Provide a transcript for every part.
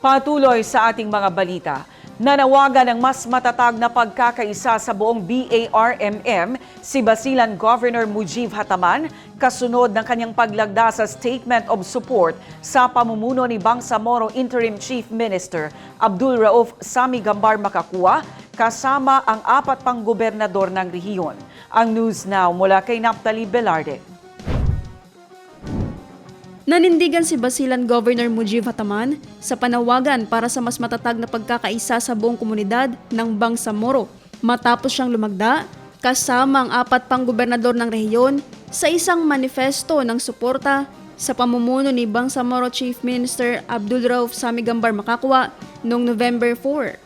Patuloy sa ating mga balita. Nanawagan ng mas matatag na pagkakaisa sa buong BARMM si Basilan Governor Mujib Hataman kasunod ng kanyang paglagda sa Statement of Support sa pamumuno ni Bangsamoro Interim Chief Minister Abdul Rauf Sami Gambar Makakua kasama ang 4 pang gobernador ng rehiyon. Ang News Now mula kay Naphtali Velarde. Nanindigan si Basilan Governor Mujib Hataman sa panawagan para sa mas matatag na pagkakaisa sa buong komunidad ng Bangsamoro matapos siyang lumagda kasama ang 4 pang gobernador ng rehiyon sa isang manifesto ng suporta sa pamumuno ni Bangsamoro Chief Minister Abdul Rauf Sami Gambar Makakua noong November 4.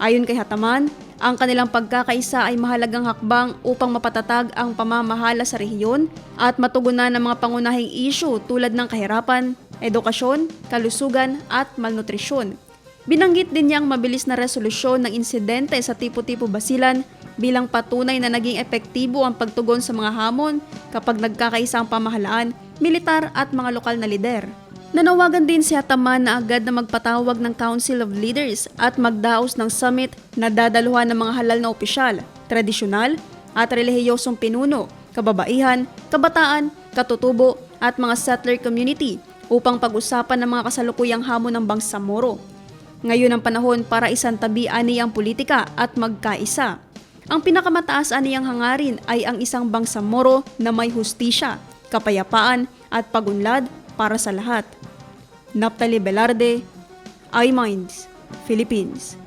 Ayon kay Hataman, ang kanilang pagkakaisa ay mahalagang hakbang upang mapatatag ang pamamahala sa rehiyon at matugunan ng mga pangunahing issue tulad ng kahirapan, edukasyon, kalusugan at malnutrisyon. Binanggit din niyang mabilis na resolusyon ng insidente sa Tipo-Tipo Basilan bilang patunay na naging epektibo ang pagtugon sa mga hamon kapag nagkakaisa ang pamahalaan, militar at mga lokal na lider. Nanawagan din si Hataman na agad na magpatawag ng Council of Leaders at magdaos ng summit na dadaluhan ng mga halal na opisyal, tradisyonal at relihiyosong pinuno, kababaihan, kabataan, katutubo at mga settler community upang pag-usapan ng mga kasalukuyang hamon ng Bangsamoro. Ngayon ang panahon para isantabi aniyang politika at magkaisa. Ang pinakamataas aniyang hangarin ay ang isang Bangsamoro na may hustisya, kapayapaan at pagunlad para sa lahat. Naphtali Velarde, iMinds, Philippines.